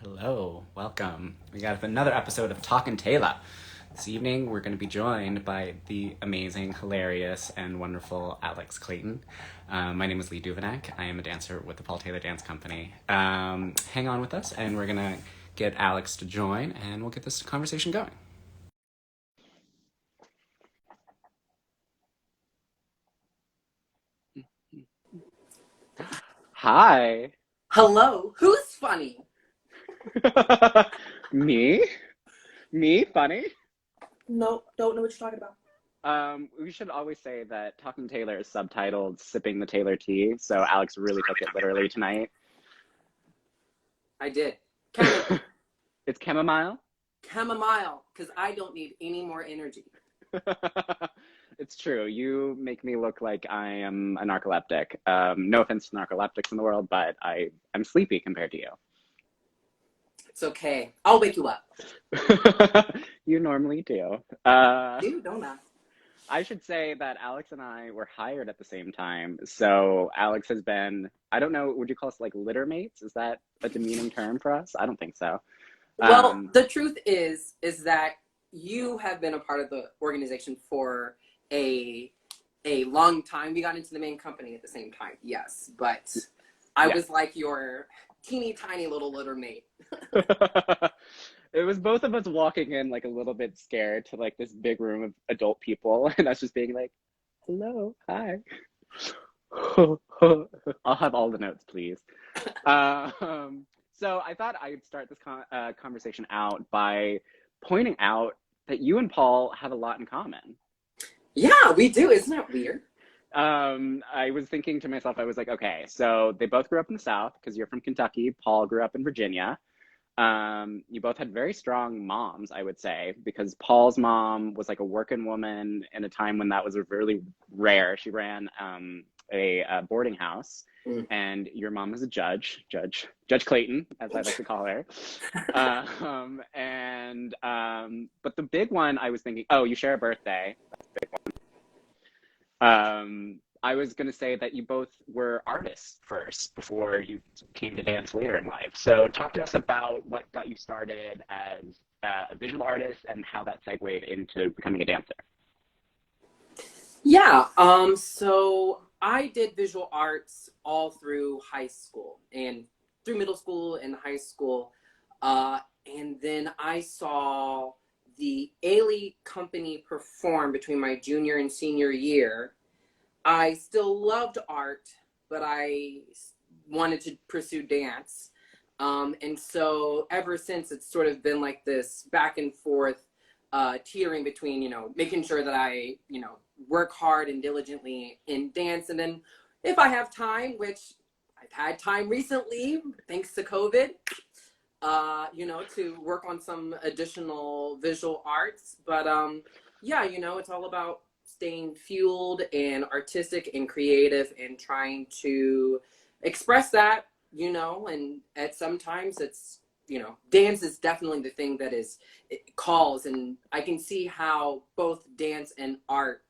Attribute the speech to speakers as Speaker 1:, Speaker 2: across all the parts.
Speaker 1: Hello, welcome. We got another episode of TalkingTaylor. This evening, we're going to be joined by the amazing, hilarious, and wonderful Alex Clayton. My name is Lee Duvenak. I am a dancer with the Paul Taylor Dance Company. Hang on with us, and we're going to get Alex to join, and we'll get this conversation going. Hi.
Speaker 2: Hello, who's funny?
Speaker 1: Me? Me? Funny?
Speaker 2: No, don't know what you're talking about.
Speaker 1: We should always say that Talking Taylor is subtitled Sipping the Taylor Tea, so Alex really took it literally tonight.
Speaker 2: I did.
Speaker 1: It's chamomile?
Speaker 2: Chamomile, because I don't need any more energy.
Speaker 1: It's true. You make me look like I am a narcoleptic. No offense to narcoleptics in the world, but I'm sleepy compared to you.
Speaker 2: It's okay. I'll wake you up.
Speaker 1: You normally do.
Speaker 2: Don't I?
Speaker 1: I should say that Alex and I were hired at the same time. So Alex has been, I don't know, would you call us like litter mates? Is that a demeaning term for us? I don't think so.
Speaker 2: Well, the truth is that you have been a part of the organization for a long time. We got into the main company at the same time, yes. But I was like your teeny tiny little litter mate.
Speaker 1: It was both of us walking in like a little bit scared to like this big room of adult people and us just being like, hello, hi. I'll have all the notes, please. So I thought I'd start this conversation out by pointing out that you and Paul have a lot in common.
Speaker 2: Yeah, we do. Isn't that weird?
Speaker 1: I was thinking to myself, I was like, okay, so they both grew up in the South because you're from Kentucky. Paul grew up in Virginia. You both had very strong moms, I would say, because Paul's mom was like a working woman in a time when that was really rare. She ran a boarding house, and your mom was a judge Clayton, as I like to call her. But the big one I was thinking, oh, you share a birthday. That's a big one. I was going to say that you both were artists first before you came to dance later in life. So talk to us about what got you started as a visual artist and how that segued into becoming a dancer.
Speaker 2: Yeah, so I did visual arts all through high school and through middle school and high school. And then I saw the Ailey company perform between my junior and senior year. I still loved art, but I wanted to pursue dance. And so ever since, it's sort of been like this back and forth teetering between, making sure that I, work hard and diligently in dance. And then if I have time, which I've had time recently, thanks to COVID, to work on some additional visual arts. But it's all about staying fueled and artistic and creative and trying to express that, and at sometimes it's, dance is definitely the thing that it calls, and I can see how both dance and art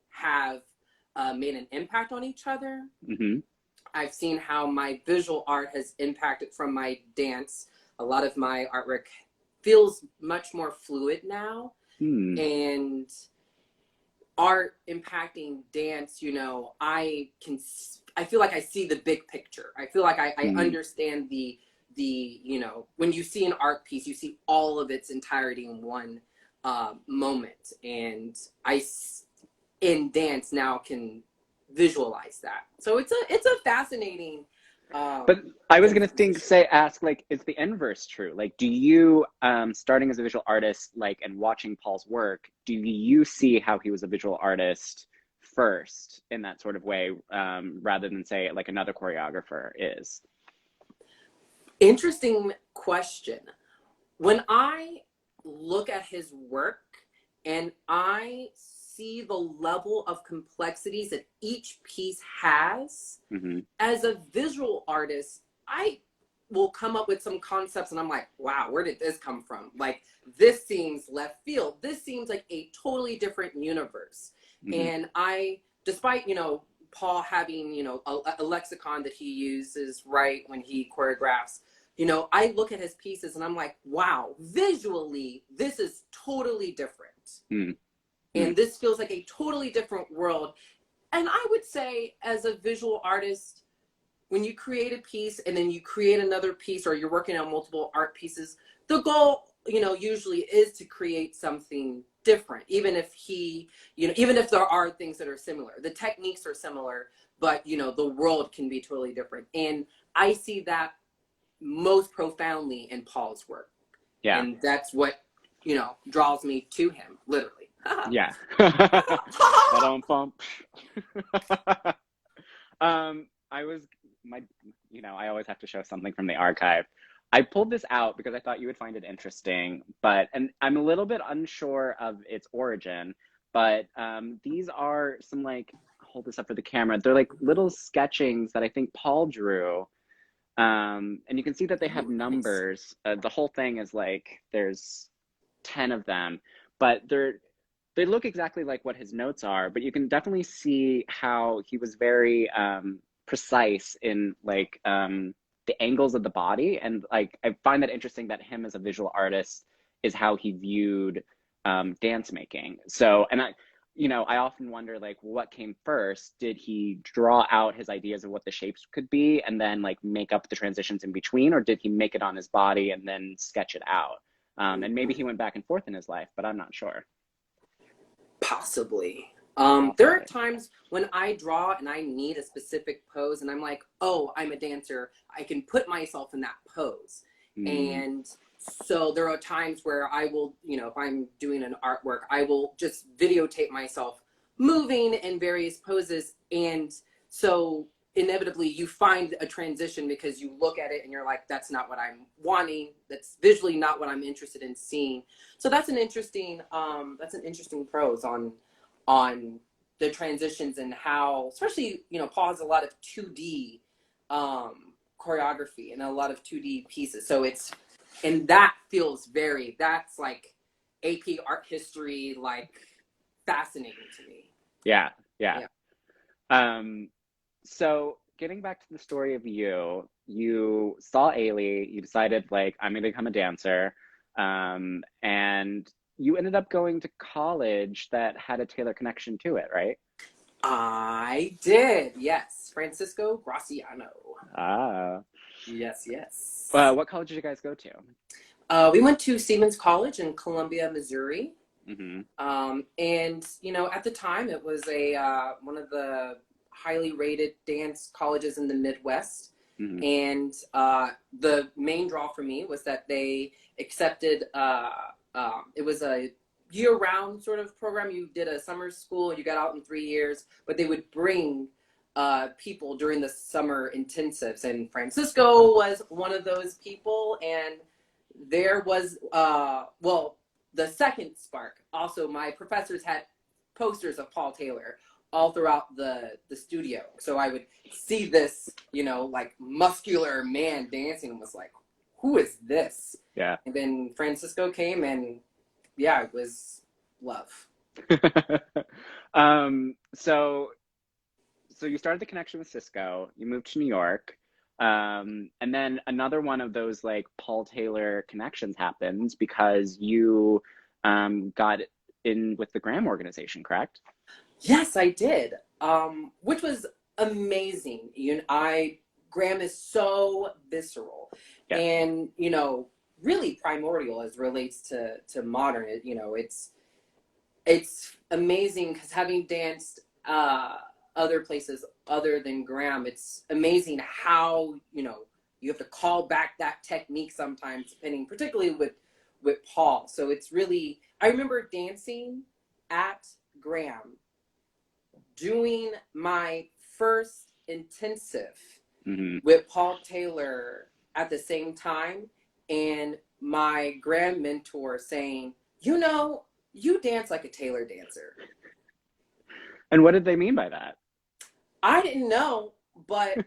Speaker 2: have made an impact on each other.
Speaker 1: Mm-hmm.
Speaker 2: I've seen how my visual art has impacted from my dance. A lot of my artwork feels much more fluid now. And art impacting dance, I feel like I see the big picture. I feel like I understand the when you see an art piece, you see all of its entirety in one moment. And I, in dance now, can visualize that. So it's a fascinating.
Speaker 1: But I was going to ask, like, is the inverse true? Like, do you, starting as a visual artist, like, and watching Paul's work, do you see how he was a visual artist first in that sort of way, rather than, say, like another choreographer is?
Speaker 2: Interesting question. When I look at his work and I see the level of complexities that each piece has, as a visual artist, I will come up with some concepts and I'm like, wow, where did this come from? Like, this seems left field. This seems like a totally different universe. And despite, Paul having, a lexicon that he uses, right, when he choreographs, you know, I look at his pieces and I'm like, wow, visually, this is totally different.
Speaker 1: Mm. Mm.
Speaker 2: And this feels like a totally different world. And I would say, as a visual artist, when you create a piece and then you create another piece, or you're working on multiple art pieces, the goal, you know, usually is to create something different, even if even if there are things that are similar. The techniques are similar, but, you know, the world can be totally different. And I see that most profoundly in Paul's work.
Speaker 1: Yeah.
Speaker 2: And that's what, you know, draws me to him, literally.
Speaker 1: Yeah. That bump. I was I always have to show something from the archive. I pulled this out because I thought you would find it interesting, and I'm a little bit unsure of its origin, but these are some, like, hold this up for the camera. They're like little sketchings that I think Paul drew. And you can see that they have
Speaker 2: Ooh, nice.
Speaker 1: numbers. The whole thing is like there's 10 of them, but they look exactly like what his notes are, but you can definitely see how he was very precise in, like, the angles of the body. And, like, I find that interesting that him as a visual artist is how he viewed dance making. So, and I often wonder, like, what came first? Did he draw out his ideas of what the shapes could be and then, like, make up the transitions in between, or did he make it on his body and then sketch it out? And maybe he went back and forth in his life, but I'm not sure.
Speaker 2: Possibly. There are
Speaker 1: Possibly.
Speaker 2: times when I draw and I need a specific pose, and I'm like, oh, I'm a dancer. I can put myself in that pose.
Speaker 1: Mm,
Speaker 2: And so there are times where I will, you know, if I'm doing an artwork, I will just videotape myself moving in various poses. And so inevitably you find a transition because you look at it and you're like, that's not what I'm wanting. That's visually not what I'm interested in seeing. So that's an interesting prose on the transitions and how, especially, you know, Paul has a lot of 2D choreography and a lot of 2D pieces. So and that feels that's like AP art history, like, fascinating to me.
Speaker 1: yeah, yeah.
Speaker 2: Yeah.
Speaker 1: Um, so getting back to the story of you saw Ailey, you decided, like, I'm gonna become a dancer, and you ended up going to college that had a Taylor connection to it, right?
Speaker 2: I did, yes. Francisco Graciano.
Speaker 1: Ah.
Speaker 2: Yes, yes.
Speaker 1: What college did you guys go to?
Speaker 2: We went to Siemens College in Columbia, Missouri.
Speaker 1: Mm-hmm.
Speaker 2: And, you know, at the time it was one of the highly rated dance colleges in the Midwest.
Speaker 1: Mm-hmm.
Speaker 2: And the main draw for me was that they accepted, it was a year-round sort of program. You did a summer school, you got out in 3 years, but they would bring people during the summer intensives. And Francisco was one of those people. And there was, the second spark. Also, my professors had posters of Paul Taylor all throughout the studio. So I would see this, you know, like, muscular man dancing and was like, who is this?
Speaker 1: Yeah.
Speaker 2: And then Francisco came, and yeah, it was love.
Speaker 1: So you started the connection with Cisco, you moved to New York, and then another one of those, like, Paul Taylor connections happens because you got in with the Graham organization, correct?
Speaker 2: Yes, I did. Which was amazing. Graham is so visceral
Speaker 1: Yeah.
Speaker 2: and, you know, really primordial as relates to modern. You know, it's amazing because, having danced other places other than Graham, it's amazing how, you know, you have to call back that technique sometimes, depending, particularly with Paul. So it's really, I remember dancing at Graham, doing my first intensive
Speaker 1: Mm-hmm.
Speaker 2: with Paul Taylor at the same time, and my grand mentor saying, you know, you dance like a Taylor dancer.
Speaker 1: And what did they mean by that?
Speaker 2: I didn't know, but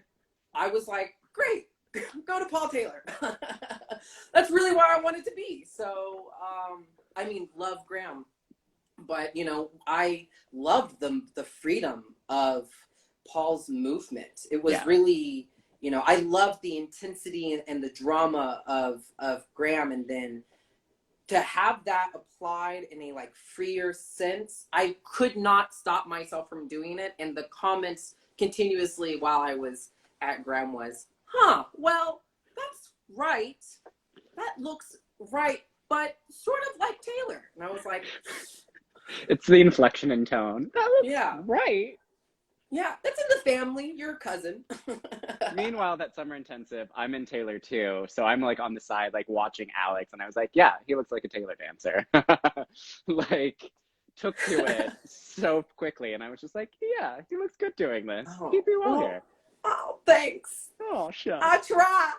Speaker 2: I was like, great, go to Paul Taylor. That's really where I wanted to be. So, I mean, love Graham, but, you know, I loved the freedom of Paul's movement. It was
Speaker 1: Yeah.
Speaker 2: really, I loved the intensity and the drama of Graham, and then to have that applied in a like freer sense, I could not stop myself from doing it. And the comments continuously while I was at Graham was, well, that's right. That looks right, but sort of like Taylor. And I was like,
Speaker 1: It's the inflection in tone. That looks
Speaker 2: yeah,
Speaker 1: right.
Speaker 2: yeah, that's in the family. You're a cousin.
Speaker 1: Meanwhile, that summer intensive, I'm in Taylor too. So I'm like on the side, like watching Alex, and I was like, yeah, he looks like a Taylor dancer. Like, took to it so quickly. And I was just like, yeah, he looks good doing this.
Speaker 2: Oh,
Speaker 1: He'd be well
Speaker 2: well,
Speaker 1: here.
Speaker 2: oh, thanks.
Speaker 1: Oh,
Speaker 2: I
Speaker 1: shucks.
Speaker 2: try.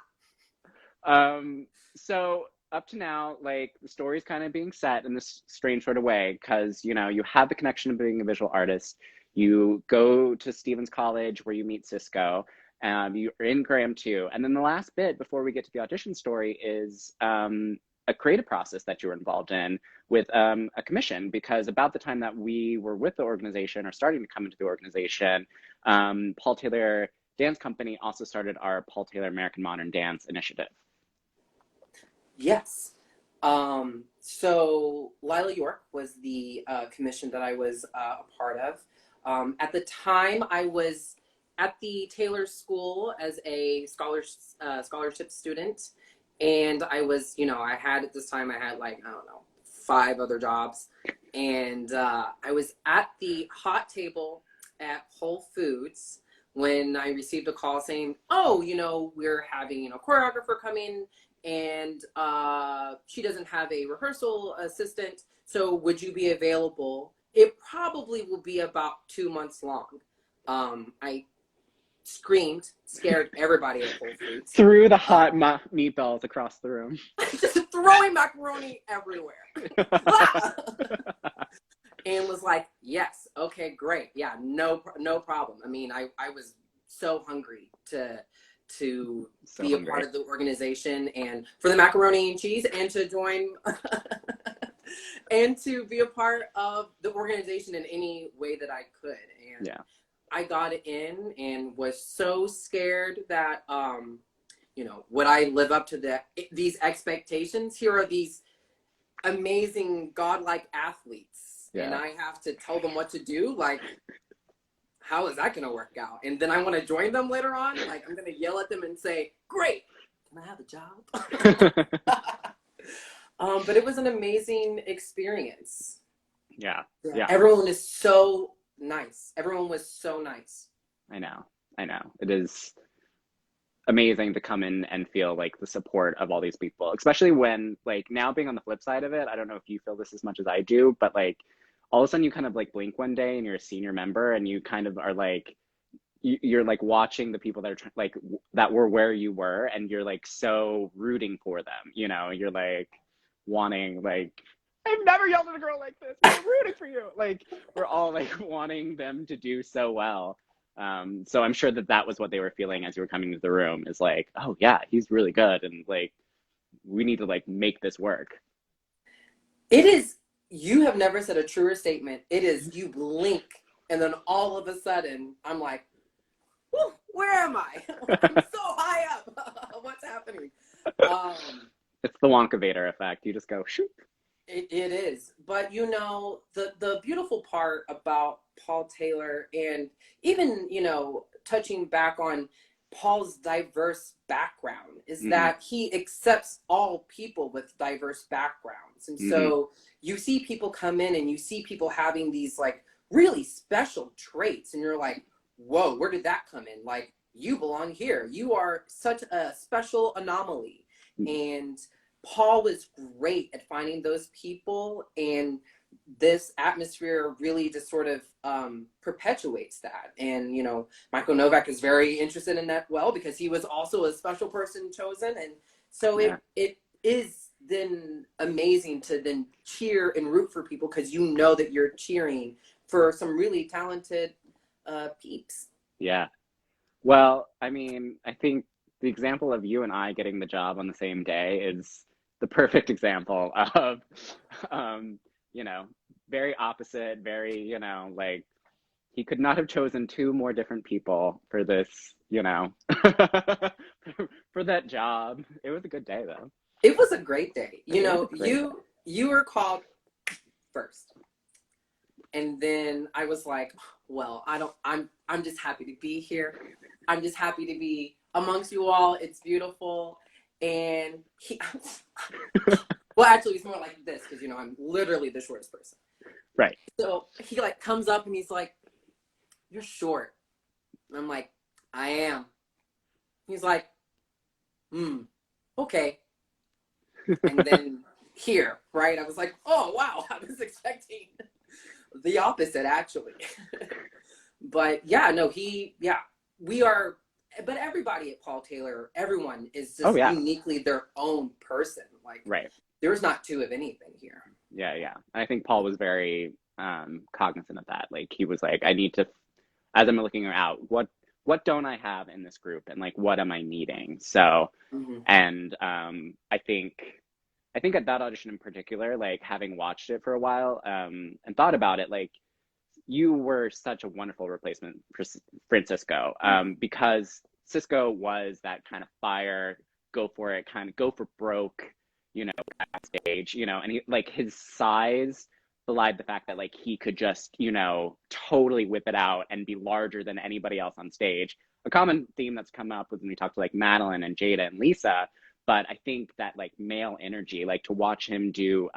Speaker 1: So up to now, like the story's kind of being set in this strange sort of way because you have the connection of being a visual artist. You go to Stevens College where you meet Cisco. You're in Graham too, and then the last bit before we get to the audition story is a creative process that you were involved in with a commission. Because about the time that we were with the organization or starting to come into the organization, Paul Taylor Dance Company also started our Paul Taylor American Modern Dance Initiative.
Speaker 2: Yes. So Lila York was the commission that I was a part of. At the time, I was at the Taylor School as a scholarship student. And I was, I had at this time, I had like, I don't know, 5 other jobs. And I was at the hot table at Whole Foods when I received a call saying, oh, we're having, a choreographer come in, and she doesn't have a rehearsal assistant, so would you be available? It probably will be about 2 months long. I screamed, scared everybody at Whole Foods.
Speaker 1: Threw the hot meatballs across the room.
Speaker 2: Just throwing macaroni everywhere. And was like, yes, okay, great. Yeah, no problem. I mean, I was so hungry to be a part of the organization and for the macaroni and cheese and to join and to be a part of the organization in any way that I could. And
Speaker 1: yeah.
Speaker 2: I got in and was so scared that, would I live up to these expectations? Here are these amazing godlike athletes, and I have to tell them what to do. Like, how is that going to work out? And then I want to join them later on. Like, I'm going to yell at them and say, great, can I have a job? But it was an amazing experience.
Speaker 1: Yeah.
Speaker 2: Everyone is so nice. Everyone was so nice.
Speaker 1: I know. It is amazing to come in and feel like the support of all these people, especially when like now being on the flip side of it. I don't know if you feel this as much as I do, but like all of a sudden you kind of like blink one day and you're a senior member and you kind of are like, you're like watching the people that are like that were where you were, and you're like so rooting for them. You're like wanting, like, I've never yelled at a girl like this. I'm rooting for you. Like, we're all like wanting them to do so well. So I'm sure that was what they were feeling as you were coming to the room, is like, oh yeah, he's really good, and like we need to like make this work.
Speaker 2: It is. You have never said a truer statement. It is, you blink and then all of a sudden I'm like, where am I? I'm so high up. What's happening?
Speaker 1: It's the Wonka Vader effect. You just go shoot.
Speaker 2: It is. But the beautiful part about Paul Taylor, and even, touching back on Paul's diverse background, is that he accepts all people with diverse backgrounds. And so you see people come in and you see people having these like really special traits, and you're like, whoa, where did that come in? Like, you belong here. You are such a special anomaly. And Paul was great at finding those people, and this atmosphere really just sort of perpetuates that. And Michael Novak is very interested in that, because he was also a special person chosen. And so it is then amazing to then cheer and root for people, because that you're cheering for some really talented peeps.
Speaker 1: Yeah. Well, I mean, I think the example of you and I getting the job on the same day is the perfect example of, very opposite, very, like he could not have chosen 2 more different people for this you know, for that job. It was a good day though.
Speaker 2: It was a great day. You
Speaker 1: It was a
Speaker 2: know,
Speaker 1: great day.
Speaker 2: you were called first. And then I was like, well, I'm just happy to be here. I'm just happy to be amongst you all. It's beautiful. And he well, actually it's more like this because I'm literally the shortest person.
Speaker 1: Right.
Speaker 2: So he like comes up and he's like, "You're short." And I'm like, "I am." He's like, okay. And then here, right? I was like, "Oh wow, I was expecting the opposite actually." But yeah, no, we are, but everybody at Paul Taylor, everyone is
Speaker 1: Oh
Speaker 2: just
Speaker 1: yeah.
Speaker 2: uniquely their own person. Like
Speaker 1: Right.
Speaker 2: there's not two of anything here.
Speaker 1: Yeah, yeah. I think Paul was very cognizant of that. Like he was like, I need to, as I'm looking out, what don't I have in this group, and like what am I needing? So,
Speaker 2: Mm-hmm.
Speaker 1: and I think at that audition in particular, like having watched it for a while, and thought about it, like you were such a wonderful replacement for Francisco, because Cisco was that kind of fire, go for it, kind of go for broke, backstage, and he, like his size belied the fact that like he could just, totally whip it out and be larger than anybody else on stage. A common theme that's come up when we talk to like Madeline and Jada and Lisa, but I think that like male energy, like to watch him do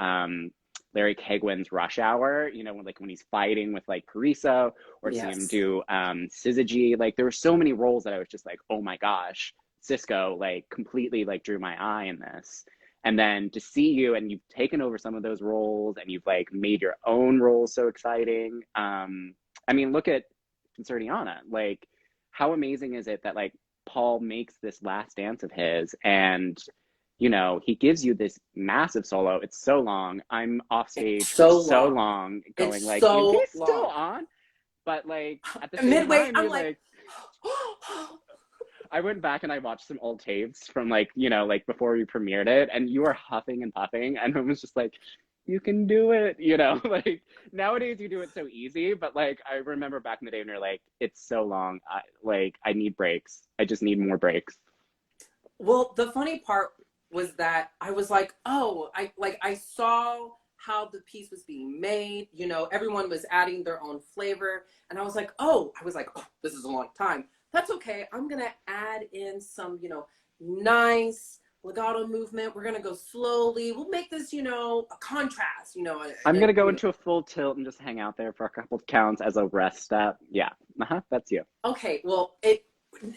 Speaker 1: Larry Kegwin's Rush Hour, like when he's fighting with like Parisa, or see him
Speaker 2: Yes.
Speaker 1: do Syzygy. Like there were so many roles that I was just like, oh my gosh, Cisco like completely like drew my eye in this. And then to see you, and you've taken over some of those roles and you've like made your own roles so exciting. I mean, look at Concertiana. Like, how amazing is it that like Paul makes this last dance of his, and he gives you this massive solo. It's so long. I'm off
Speaker 2: It's
Speaker 1: stage for
Speaker 2: so
Speaker 1: so
Speaker 2: long.
Speaker 1: long going
Speaker 2: It's
Speaker 1: like, is he
Speaker 2: so
Speaker 1: still
Speaker 2: long.
Speaker 1: on? But like at the same
Speaker 2: Midway,
Speaker 1: time,
Speaker 2: I'm
Speaker 1: you're
Speaker 2: like,
Speaker 1: like, I went back and I watched some old tapes from like, like before we premiered it, and you were huffing and puffing, and I was just like, you can do it, like nowadays you do it so easy, but like I remember back in the day when you're like, it's so long. I need breaks. I just need more breaks.
Speaker 2: well, the funny part was that I was like, oh, I saw how the piece was being made. Everyone was adding their own flavor, and oh, this is a long time. That's okay. I'm gonna add in some, nice legato movement. We're gonna go slowly. We'll make this, a contrast.
Speaker 1: I'm gonna go into a full tilt and just hang out there for a couple of counts as a rest step. Yeah, that's you.
Speaker 2: Okay, well, it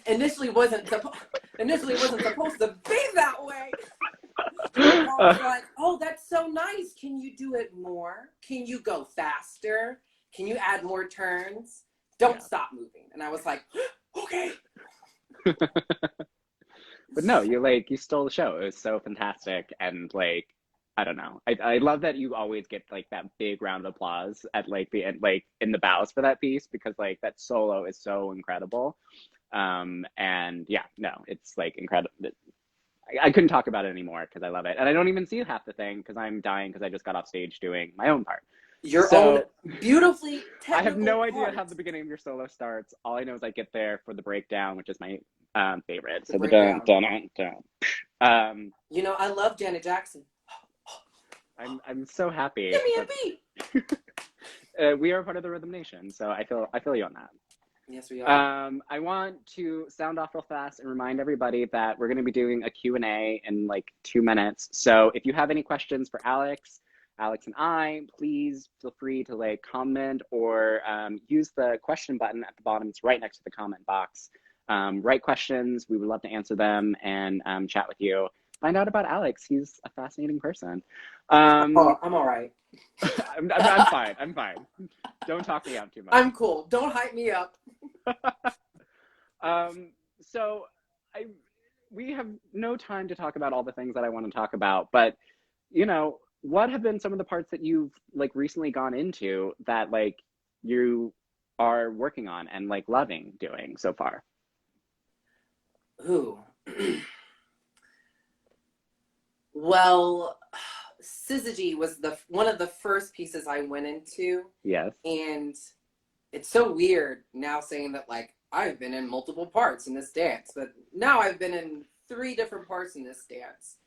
Speaker 2: initially wasn't supposed to be that way. And Paul was like, oh, that's so nice. Can you do it more? Can you go faster? Can you add more turns? Don't stop moving. And I was like, okay.
Speaker 1: But no, you stole the show. It was so fantastic, and like I don't know. I love that you always get like that big round of applause at like the end, like in the bows for that piece, because like that solo is so incredible. And yeah, no, it's like incredible. I couldn't talk about it anymore because I love it, and I don't even see half the thing because I'm dying because I just got off stage doing my own part.
Speaker 2: Your own
Speaker 1: So
Speaker 2: beautifully
Speaker 1: I have
Speaker 2: technical
Speaker 1: no idea
Speaker 2: part.
Speaker 1: how the beginning of your solo starts. All I know is I get there for the breakdown, which is my favorite.
Speaker 2: The
Speaker 1: So the dun
Speaker 2: breakdown.
Speaker 1: dun dun.
Speaker 2: I love Janet Jackson.
Speaker 1: I'm so happy
Speaker 2: Give me a
Speaker 1: that
Speaker 2: beat.
Speaker 1: we are part of the Rhythm Nation. So I feel you on that.
Speaker 2: Yes, we are.
Speaker 1: I want to sound off real fast and remind everybody that we're going to be doing a Q&A in like 2 minutes. So if you have any questions for Alex and I, please feel free to like comment or use the question button at the bottom. It's right next to the comment box. Write questions. We would love to answer them and chat with you. Find out about Alex. He's a fascinating person.
Speaker 2: Oh, I'm all right.
Speaker 1: I'm fine. I'm fine. Don't talk me out too much.
Speaker 2: I'm cool. Don't hype me up.
Speaker 1: So we have no time to talk about all the things that I want to talk about, but what have been some of the parts that you've like recently gone into that like you are working on and like loving doing so far?
Speaker 2: Ooh. Well, Syzygy was one of the first pieces I went into.
Speaker 1: Yes.
Speaker 2: And it's so weird now saying that like I've been in multiple parts in this dance, but now I've been in 3 different parts in this dance.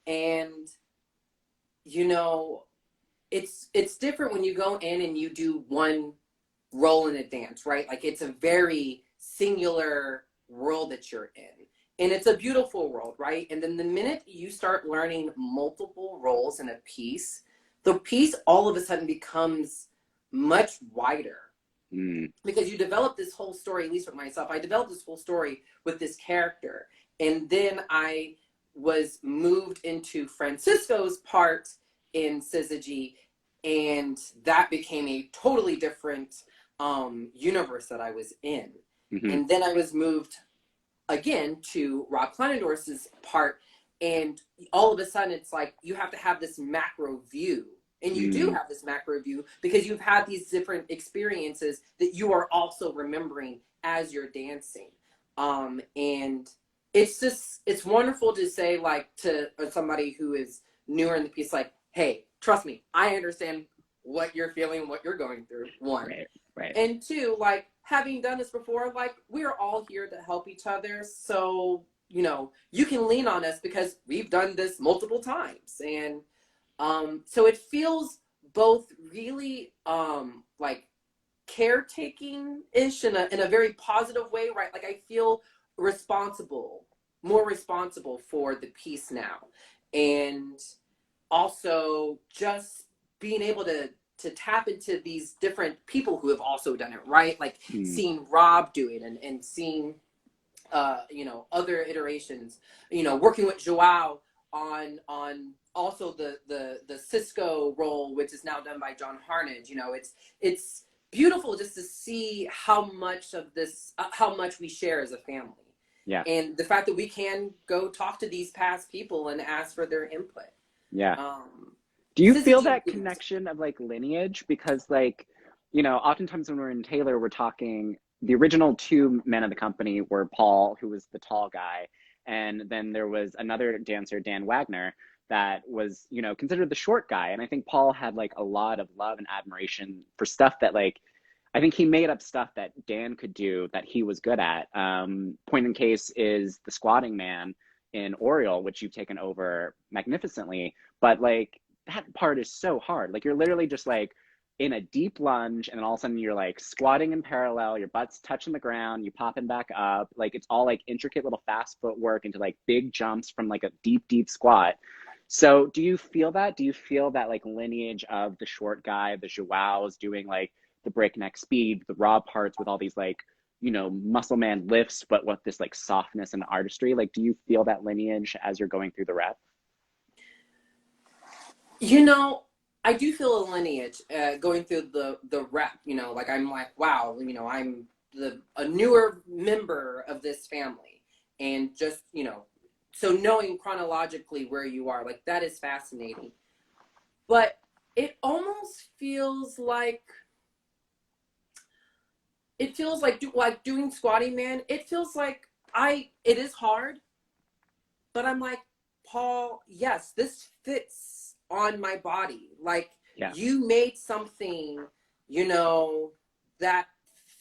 Speaker 2: And, you know, it's different when you go in and you do one role in a dance, right? Like it's a very singular world that you're in. And it's a beautiful world, right? And then the minute you start learning multiple roles in a piece, the piece all of a sudden becomes much wider. Because you develop this whole story, at least with myself, I developed this whole story with this character. And then I was moved into Francisco's part in Syzygy, and that became a totally different universe that I was in. And then I was moved again to Rob Kleinendorf's part, and all of a sudden it's like you have to have this macro view. And you do have this macro view because you've had these different experiences that you are also remembering as you're dancing. And it's wonderful to say, like, to somebody who is newer in the piece, like, hey, trust me, I understand what you're feeling, what you're going through, 1.
Speaker 1: Right.
Speaker 2: And 2, like, having done this before, like, we're all here to help each other. So, you know, you can lean on us because we've done this multiple times. And so it feels both really like caretaking-ish in a very positive way, right? Like I feel more responsible for the piece now. And also just being able to tap into these different people who have also done it, right? Like seeing Rob do it and seeing, you know, other iterations, you know, working with Joao on also the Cisco role, which is now done by John Harnage. You know, it's beautiful just to see how much of this, how much we share as a family.
Speaker 1: Yeah.
Speaker 2: And the fact that we can go talk to these past people and ask for their input.
Speaker 1: Yeah. Do you feel that connection of like lineage? Because like, you know, oftentimes when we're in Taylor, we're talking, the original 2 men of the company were Paul, who was the tall guy, and then there was another dancer, Dan Wagner, that was, you know, considered the short guy. And I think Paul had like a lot of love and admiration for stuff that like, I think he made up stuff that Dan could do that he was good at. Point in case is the squatting man in Oriole, which you've taken over magnificently. But like that part is so hard. Like you're literally just like in a deep lunge, and then all of a sudden you're like squatting in parallel, your butt's touching the ground, you popping back up. Like it's all like intricate little fast footwork into like big jumps from like a deep squat. So do you feel that? Do you feel that like lineage of the short guy, the Joaos doing like the breakneck speed, the raw parts with all these like, you know, muscle man lifts, but with this like softness and artistry? Like, do you feel that lineage as you're going through the rep?
Speaker 2: You know, I do feel a lineage going through the rep. You know, like I'm like, wow, you know, I'm a newer member of this family, and just, you know, so knowing chronologically where you are, like that is fascinating. But it almost feels like doing squatting man. It feels like it is hard, but I'm like, Paul, yes, this fits on my body. Like you made something, you know, that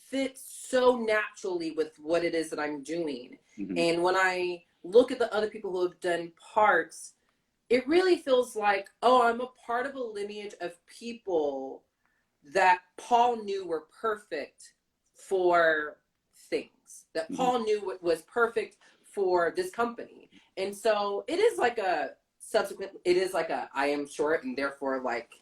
Speaker 2: fits so naturally with what it is that I'm doing. And when I look at the other people who have done parts, it really feels like, oh, I'm a part of a lineage of people that Paul knew were perfect for things, that Paul knew was perfect for this company. And so it is like I am short, and therefore like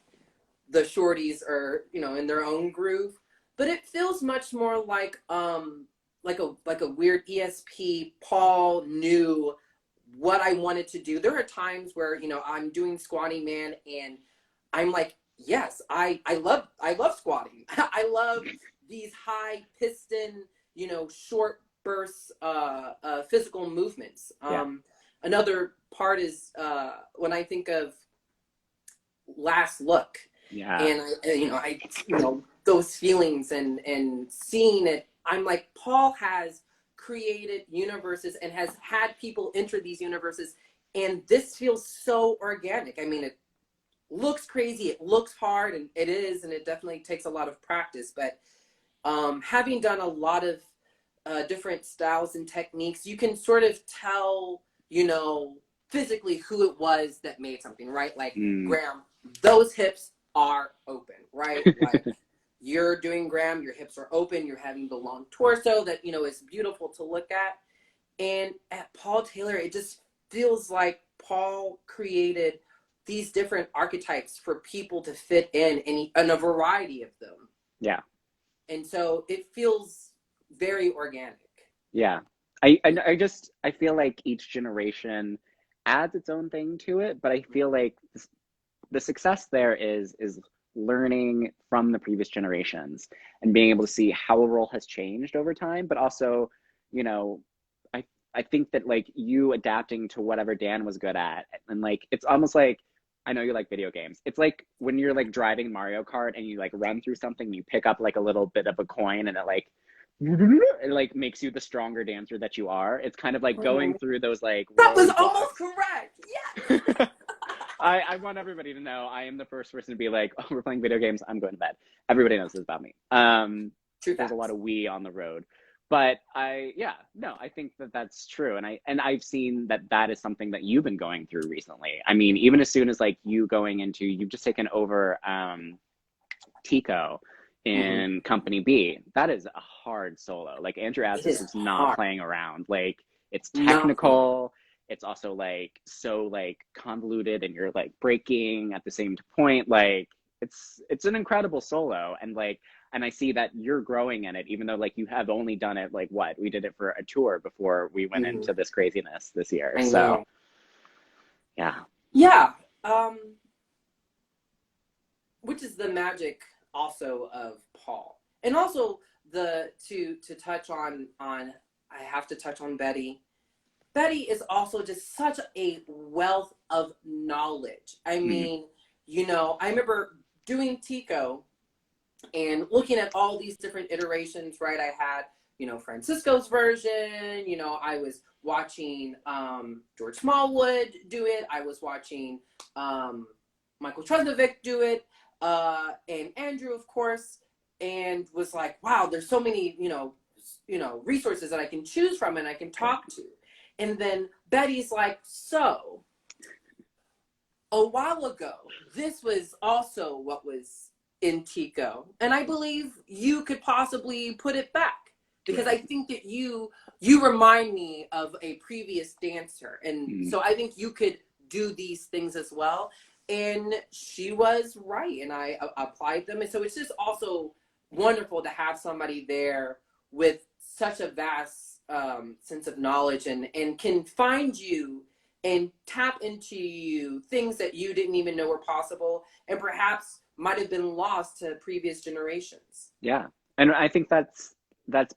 Speaker 2: the shorties are, you know, in their own groove. But it feels much more like a weird ESP. Paul knew what I wanted to do. There are times where, you know, I'm doing squatting man and I'm like, yes, I love squatting. I love these high piston, you know, short bursts, physical movements. Another part is when I think of Last Look, and I those feelings and seeing it, I'm like, Paul has created universes and has had people enter these universes, and this feels so organic. I mean, it looks crazy, it looks hard, and it definitely takes a lot of practice, but having done a lot of different styles and techniques, you can sort of tell, you know, physically who it was that made something, right? Like,
Speaker 1: Mm.
Speaker 2: Graham, those hips are open, right? Like, you're doing Graham, your hips are open, you're having the long torso that, you know, is beautiful to look at. And at Paul Taylor, it just feels like Paul created these different archetypes for people to fit in a variety of them.
Speaker 1: Yeah.
Speaker 2: And so it feels very organic.
Speaker 1: Yeah. I feel like each generation adds its own thing to it, but I feel like the success there is learning from the previous generations and being able to see how a role has changed over time, but also, you know, I I think that like you adapting to whatever Dan was good at, and like it's almost like, I know you like video games. It's like when you're like driving Mario Kart and you like run through something, you pick up like a little bit of a coin and it like makes you the stronger dancer that you are. It's kind of like going through those like
Speaker 2: That was
Speaker 1: roadblocks.
Speaker 2: almost correct. Yes.
Speaker 1: I want everybody to know I am the first person to be like, oh, we're playing video games, I'm going to bed. Everybody knows this about me.
Speaker 2: True
Speaker 1: there's
Speaker 2: facts.
Speaker 1: a lot of we on the road. But yeah, no, I think that that's true. And I've seen that that is something that you've been going through recently. I mean, even as soon as like you've just taken over Tico in Company B. That is a hard solo. Like Andrew
Speaker 2: It
Speaker 1: Assis
Speaker 2: is
Speaker 1: is not
Speaker 2: hard.
Speaker 1: playing around. Like it's
Speaker 2: Nothing.
Speaker 1: technical. It's also like so like convoluted, and you're like breaking at the same point. Like it's an incredible solo, and I see that you're growing in it, even though like you have only done it like what we did it for a tour before we went into this craziness this year.
Speaker 2: I
Speaker 1: So
Speaker 2: know.
Speaker 1: yeah.
Speaker 2: Yeah. Which is the magic also of Paul. And also to touch on I have to touch on Betty. Betty is also just such a wealth of knowledge. I
Speaker 1: Mhm.
Speaker 2: mean, you know, I remember doing Tico and looking at all these different iterations, right? I had, you know, Francisco's version, you know, I was watching George Smallwood do it. I was watching Michael Tresnovic do it, and Andrew, of course, and was like, wow, there's so many, resources that I can choose from and I can talk to. And then Betty's like, so a while ago, this was also what was in Tico. And I believe you could possibly put it back because
Speaker 1: Yeah.
Speaker 2: I think that you remind me of a previous dancer. And
Speaker 1: Mhm.
Speaker 2: so I think you could do these things as well. And she was right. And I applied them. And so it's just also wonderful to have somebody there with such a vast sense of knowledge and can find you and tap into you things that you didn't even know were possible and perhaps might have been lost to previous generations.
Speaker 1: Yeah. And I think that's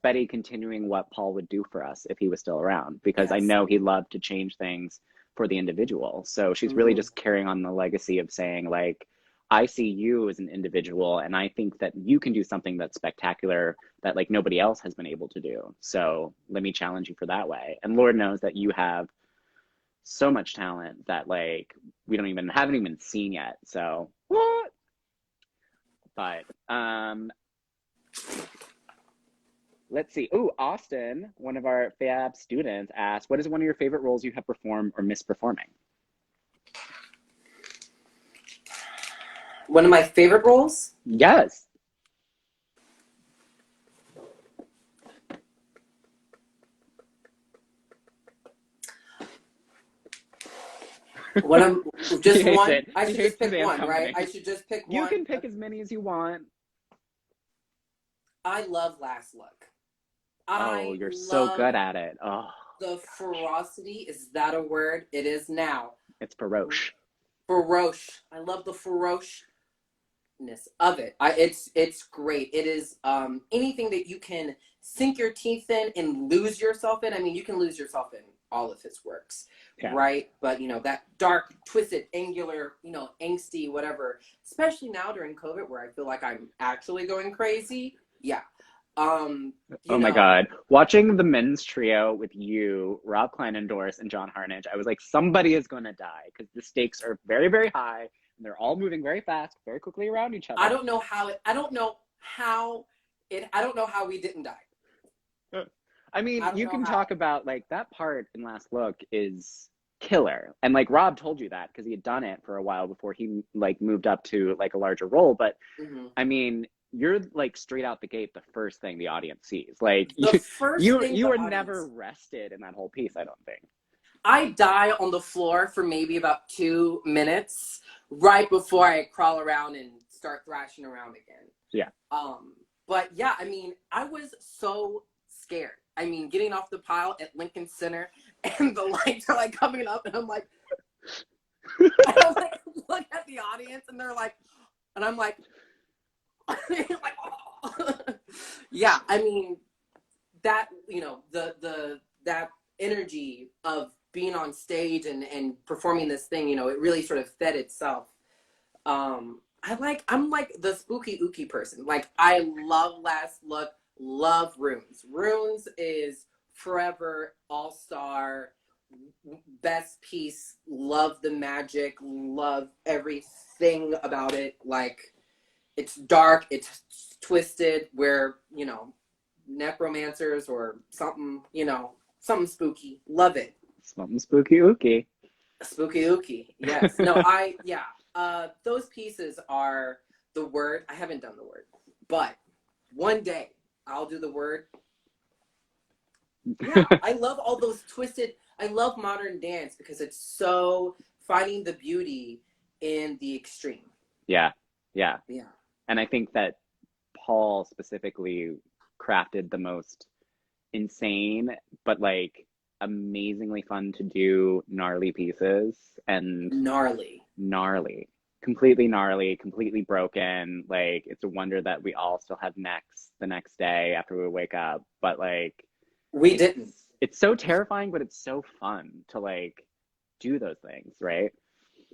Speaker 1: Betty continuing what Paul would do for us if he was still around, because I
Speaker 2: Yes.
Speaker 1: know he loved to change things for the individual. So she's really
Speaker 2: Mm-hmm.
Speaker 1: just carrying on the legacy of saying like, I see you as an individual and I think that you can do something that's spectacular that like nobody else has been able to do. So let me challenge you for that way. And Lord knows that you have so much talent that like we haven't even seen yet. So what? But let's see. Oh, Austin, one of our FAB students, asked, "What is one of your favorite roles you have performed or missed performing?"
Speaker 2: One of my favorite roles.
Speaker 1: Yes.
Speaker 2: One of just
Speaker 1: He hates
Speaker 2: one.
Speaker 1: it.
Speaker 2: I
Speaker 1: He
Speaker 2: should just
Speaker 1: hates
Speaker 2: pick
Speaker 1: Suzanne's
Speaker 2: one, right?
Speaker 1: company.
Speaker 2: I should just pick
Speaker 1: You
Speaker 2: one.
Speaker 1: can pick as many as you want.
Speaker 2: I love Last Look.
Speaker 1: Oh,
Speaker 2: I
Speaker 1: you're so
Speaker 2: love
Speaker 1: good at it. Oh,
Speaker 2: the
Speaker 1: gosh.
Speaker 2: ferocity. Is that a word? It is now.
Speaker 1: It's Baroche.
Speaker 2: Feroce. I love the ferociousness of it. It's great. It is anything that you can sink your teeth in and lose yourself in. I mean, you can lose yourself in all of his works,
Speaker 1: Yeah.
Speaker 2: right? But that dark, twisted, angular, angsty, whatever. Especially now during COVID, where I feel like I'm actually going crazy. Yeah.
Speaker 1: Oh my God. Watching the men's trio with you, Rob Kleinendorf, and John Harnage, I was like, somebody is going to die because the stakes are very, very high and they're all moving very fast, very quickly around each other.
Speaker 2: I don't know how we didn't die.
Speaker 1: I mean,
Speaker 2: I don't
Speaker 1: you
Speaker 2: know
Speaker 1: can
Speaker 2: how.
Speaker 1: talk about like that part in Last Look is killer. And like Rob told you that because he had done it for a while before he like moved up to like a larger role. But
Speaker 2: Hmm.
Speaker 1: I mean, you're like straight out the gate the first thing the audience sees. Like
Speaker 2: The first thing
Speaker 1: you
Speaker 2: the
Speaker 1: were never
Speaker 2: audience,
Speaker 1: rested in that whole piece, I don't think.
Speaker 2: I die on the floor for maybe about 2 minutes right before I crawl around and start thrashing around again.
Speaker 1: Yeah.
Speaker 2: Um, but yeah, I mean, I was so scared. I mean, getting off the pile at Lincoln Center and the lights are like coming up, and I'm like, look at the audience, and they're like, and I'm like, like, oh. Yeah. I mean, that that energy of being on stage and performing this thing, it really sort of fed itself. I'm like the spooky ooky person. Like I love Last Look, love Runes. Runes is forever all-star, best piece, love the magic, love everything about it. Like it's dark, it's twisted, where, necromancers or something, something spooky. Love it.
Speaker 1: Something spooky ooky.
Speaker 2: Spooky ooky. Yes. No, yeah. Those pieces are the word. I haven't done the word, but one day I'll do the word. Yeah. I love all those twisted, I love modern dance because it's so finding the beauty in the extreme.
Speaker 1: Yeah. Yeah.
Speaker 2: Yeah.
Speaker 1: And I think that Paul specifically crafted the most insane, but like amazingly fun to do gnarly pieces and
Speaker 2: Gnarly.
Speaker 1: gnarly, completely gnarly, completely broken. Like it's a wonder that we all still have necks the next day after we wake up. But like
Speaker 2: We didn't.
Speaker 1: it's so terrifying, but it's so fun to like do those things, right?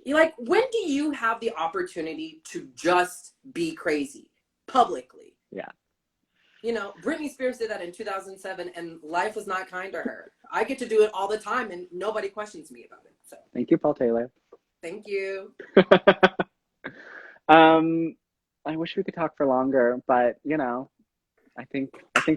Speaker 2: You're like, when do you have the opportunity to just be crazy publicly?
Speaker 1: Yeah.
Speaker 2: Britney Spears did that in 2007, and life was not kind to her. I get to do it all the time, and nobody questions me about it. So,
Speaker 1: Thank you, Paul Taylor.
Speaker 2: thank you.
Speaker 1: um, I wish we could talk for longer, but I think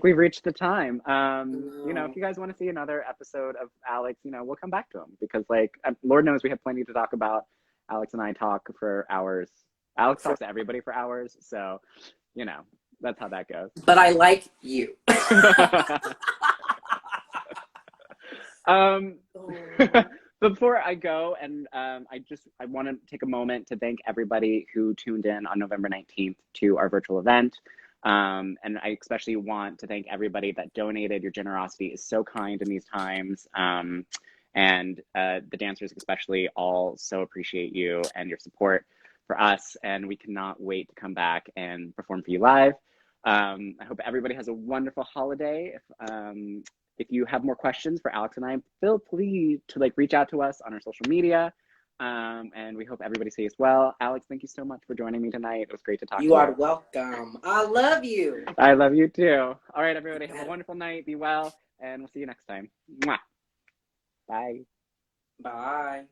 Speaker 1: we've reached the time. If
Speaker 2: No.
Speaker 1: you guys want to see another episode of Alex, we'll come back to him because, like, Lord knows we have plenty to talk about. Alex and I talk for hours. Alex talks to everybody for hours, so that's how that goes.
Speaker 2: But I like you.
Speaker 1: um,
Speaker 2: Oh.
Speaker 1: Before I go, and I want to take a moment to thank everybody who tuned in on November 19th to our virtual event. And I especially want to thank everybody that donated. Your generosity is so kind in these times. And the dancers especially all so appreciate you and your support for us. And we cannot wait to come back and perform for you live. I hope everybody has a wonderful holiday. If you have more questions for Alex and I, feel free to like reach out to us on our social media. And we hope everybody stays well. Alex, thank you so much for joining me tonight. It was great to talk to you.
Speaker 2: You are welcome. I love you.
Speaker 1: I love you too. All right, everybody, have a wonderful night. Be well, and we'll see you next time. Mwah. Bye.
Speaker 2: Bye.